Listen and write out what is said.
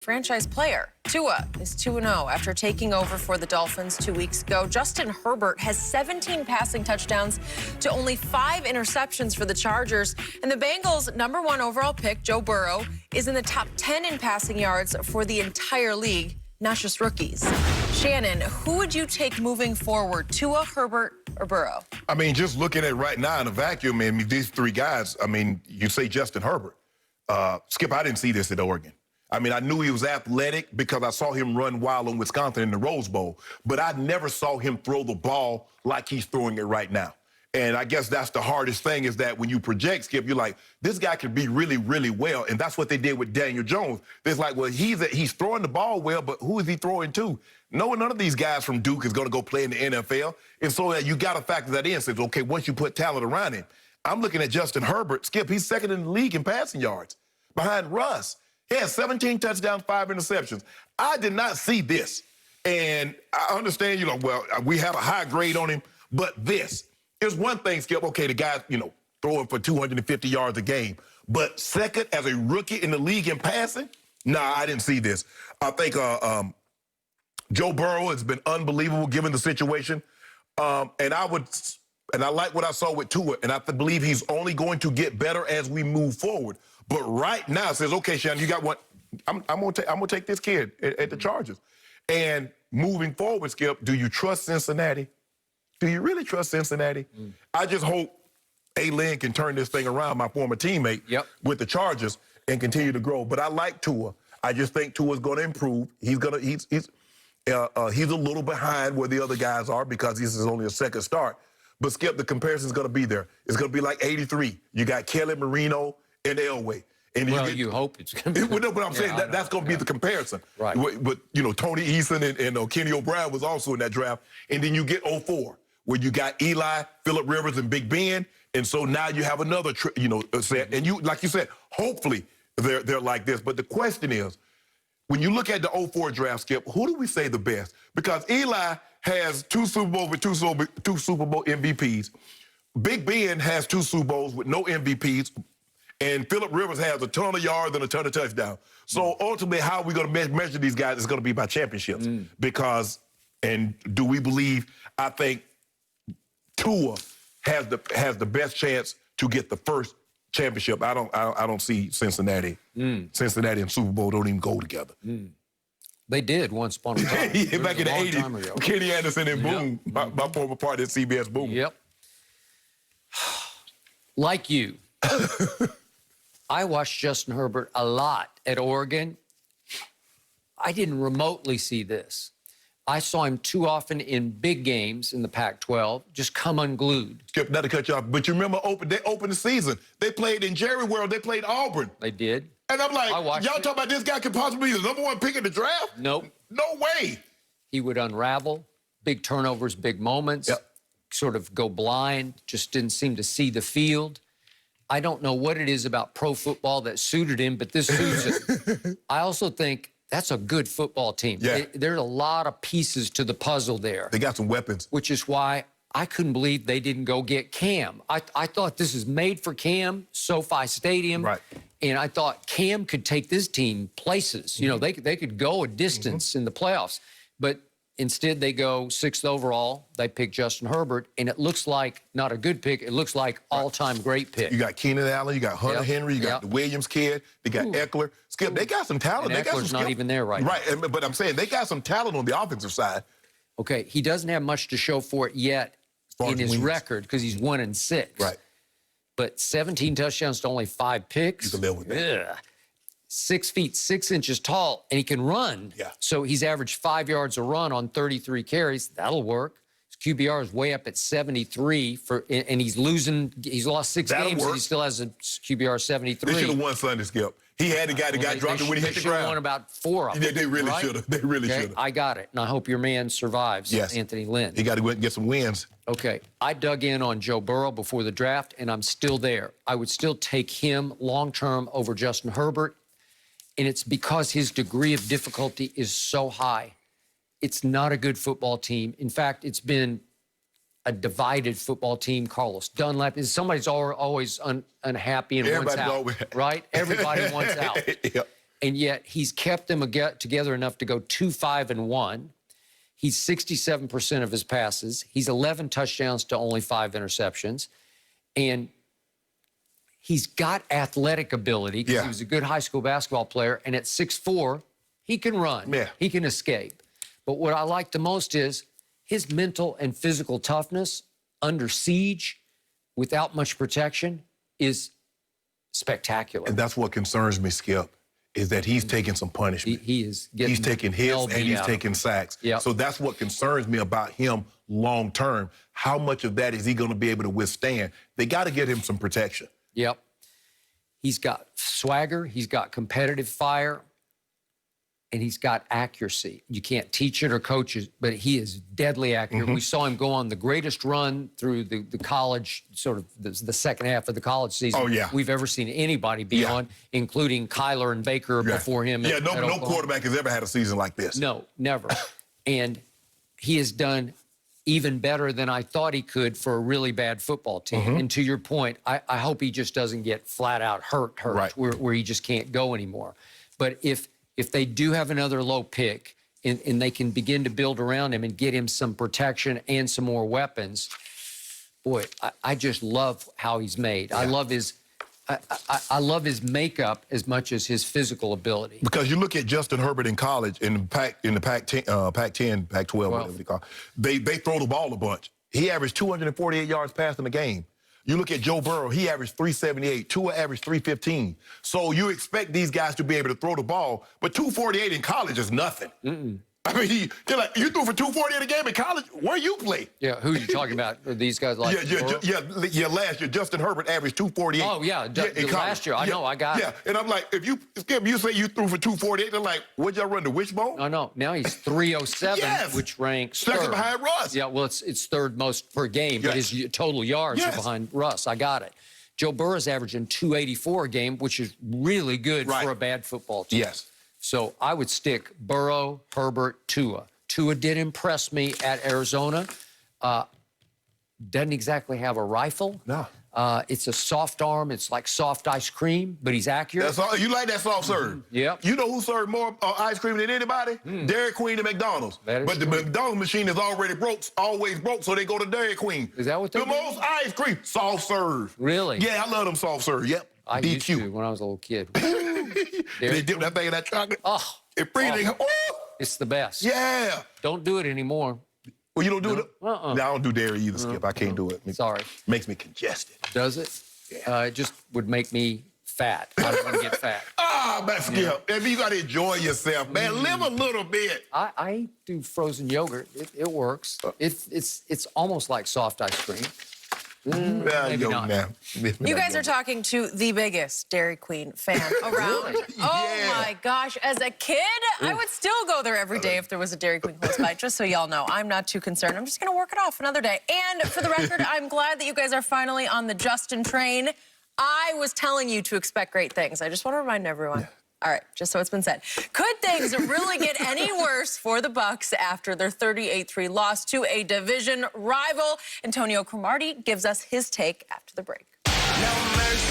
franchise player. Tua is 2-0 after taking over for the Dolphins 2 weeks ago. Justin Herbert has 17 passing touchdowns to only 5 interceptions for the Chargers. And the Bengals' #1 overall pick, Joe Burrow, is in the top 10 in passing yards for the entire league, not just rookies. Shannon, who would you take moving forward, Tua, Herbert, or Burrow? I mean, just looking at it right now in a vacuum, I mean, these three guys, I mean, you say Justin Herbert. Skip, I didn't see this at Oregon. I mean, I knew he was athletic because I saw him run wild on Wisconsin in the Rose Bowl, but I never saw him throw the ball like he's throwing it right now. And I guess that's the hardest thing is that when you project, Skip, you're like, this guy could be really, really well. And that's what they did with Daniel Jones. It's like, well, he's throwing the ball well, but who is he throwing to? None of these guys from Duke is going to go play in the NFL. And so you got to factor that in. Says, okay, once you put talent around him. I'm looking at Justin Herbert. Skip, he's second in the league in passing yards behind Russ. He has 17 touchdowns, 5 interceptions. I did not see this. And I understand, well, we have a high grade on him, but this is one thing, Skip. Okay, the guy's, throwing for 250 yards a game. But second as a rookie in the league in passing? Nah, I didn't see this. I think Joe Burrow has been unbelievable given the situation. And I like what I saw with Tua, and I believe he's only going to get better as we move forward. But right now, it says, okay, Shannon, you got one. I'm gonna take this kid at the Chargers. And moving forward, Skip, do you trust Cincinnati? Do you really trust Cincinnati? I just hope A-Lin can turn this thing around, my former teammate, with the Chargers, and continue to grow. But I like Tua. I just think Tua's going to improve. He's a little behind where the other guys are because this is only a second start. But, Skip, the comparison's going to be there. It's going to be like 83. You got Kelly Marino and Elway. And you hope it's going to be. No, but I'm saying that's going to be the comparison. Right. But Tony Eason and Kenny O'Brien was also in that draft. And then you get 04, where you got Eli, Phillip Rivers, and Big Ben. And so now you have another, set. And like you said, hopefully they're like this. But the question is, when you look at the 04 draft, Skip, who do we say the best? Because Eli has 2 Super Bowls with two Super Bowl MVPs. Big Ben has 2 Super Bowls with no MVPs. And Phillip Rivers has a ton of yards and a ton of touchdowns. So ultimately, how are we going to measure these guys is going to be by championships. Because, and do we believe, I think Tua has the best chance to get the first championship. I don't see Cincinnati. Cincinnati and Super Bowl don't even go together. They did once upon a time. Back in the 80s, Kenny Anderson and Boone, my former partner at CBS Boone. Yep. Like you, I watched Justin Herbert a lot at Oregon. I didn't remotely see this. I saw him too often in big games in the Pac-12, just come unglued. Skip, not to cut you off, but you remember they opened the season. They played in Jerry World. They played Auburn. They did. And I'm like, y'all talking about this guy could possibly be the #1 pick in the draft? Nope. No way. He would unravel, big turnovers, big moments, sort of go blind, just didn't seem to see the field. I don't know what it is about pro football that suited him, but this suits him. I also think that's a good football team. Yeah. There's a lot of pieces to the puzzle there. They got some weapons. Which is why I couldn't believe they didn't go get Cam. I thought this is made for Cam, SoFi Stadium. Right. And I thought Cam could take this team places. They could go a distance in the playoffs. But instead, they go 6th overall. They pick Justin Herbert, and it looks like not a good pick. It looks like all-time great pick. You got Keenan Allen, you got Hunter Henry, you got the Williams kid, they got Eckler. Skip, they got some talent. And Eckler's not even there right now. Right, but I'm saying they got some talent on the offensive side. Okay, he doesn't have much to show for it yet in his record because he's 1-6. Right. But 17 touchdowns to only 5 picks. You can live with that. Ugh. 6 feet, 6 inches tall, and he can run. Yeah. So he's averaged 5 yards a run on 33 carries. That'll work. His QBR is way up at 73, and he's lost 6 games, and he still has a QBR 73. They should have won Sunday, Skip. He had the guy that got dropped when he hit the ground. They should have won about 4 of them. Yeah, they really should have. They really should have. I got it, and I hope your man survives, Anthony Lynn. He got to go and get some wins. Okay, I dug in on Joe Burrow before the draft, and I'm still there. I would still take him long-term over Justin Herbert. And it's because his degree of difficulty is so high. It's not a good football team. In fact, it's been a divided football team. Carlos Dunlap is somebody's always unhappy and wants out, right? Everybody wants out. Yep. and yet he's kept them together enough to go 2-5-1. He's 67% of his passes. He's 11 touchdowns to only 5 interceptions. And he's got athletic ability because he was a good high school basketball player. And at 6'4", he can run. Yeah. He can escape. But what I like the most is his mental and physical toughness under siege without much protection is spectacular. And that's what concerns me, Skip, is that he's taking some punishment. He is getting He's taking hits and he's taking sacks. Yep. So that's what concerns me about him long term. How much of that is he going to be able to withstand? They got to get him some protection. Yep. He's got swagger, he's got competitive fire, and he's got accuracy. You can't teach it or coach it, but he is deadly accurate. We saw him go on the greatest run through the college, sort of the second half of the college season we've ever seen anybody be on, including Kyler and Baker before him. Yeah, no quarterback has ever had a season like this. No, never. And he has done even better than I thought he could for a really bad football team. And to your point, I hope he just doesn't get flat out hurt where he just can't go anymore. But if they do have another low pick and they can begin to build around him and get him some protection and some more weapons, boy, I just love how he's made. Yeah. I love his makeup as much as his physical ability. Because you look at Justin Herbert in college, in the Pac-10, Pac-12, whatever they call it, they throw the ball a bunch. He averaged 248 yards passing a game. You look at Joe Burrow, he averaged 378. Tua averaged 315. So you expect these guys to be able to throw the ball, but 248 in college is nothing. I mean, you're like, you threw for 248 a game in college? Where you play? Yeah, who are you talking about? Are these guys like last year, Justin Herbert averaged 248. Oh, yeah, last year. I know, I got it. Yeah, and I'm like, if you say you threw for 248, they're like, what'd y'all run, the wishbone? No, now he's 307, which ranks second third. Behind Russ. Yeah, well, it's third most per game, but his total yards are behind Russ. I got it. Joe Burrow's averaging 284 a game, which is really good for a bad football team. Yes. So I would stick Burrow, Herbert, Tua. Tua did impress me at Arizona. Doesn't exactly have a rifle. No. It's a soft arm. It's like soft ice cream, but he's accurate. That's all, you like that soft serve? Yep. You know who served more ice cream than anybody? Dairy Queen and McDonald's. But the McDonald's machine is already broke, always broke, so they go to Dairy Queen. Is that what they're doing? The most ice cream, soft serve. Really? Yeah, I love them soft serve. Yep. I used to when I was a little kid. They dip that thing in that chocolate. Oh. It breathing. It's the best. Yeah. Don't do it anymore. Well, you don't do it? No, I don't do dairy either, Skip. I can't do it. Sorry. Makes me congested. Does it? Yeah. It just would make me fat. I don't want to get fat. Man, Skip. Yeah. You got to enjoy yourself, man. Live a little bit. I do frozen yogurt. It works. It's almost like soft ice cream. Maybe not. You guys are talking to the biggest Dairy Queen fan around. Oh my gosh, as a kid, I would still go there every day if there was a Dairy Queen close by, just so y'all know. I'm not too concerned. I'm just gonna work it off another day. And for the record, I'm glad that you guys are finally on the Justin train. I was telling you to expect great things. I just want to remind everyone. Yeah. All right, just so it's been said. Could things really get any worse for the Bucs after their 38-3 loss to a division rival? Antonio Cromartie gives us his take after the break. No mercy.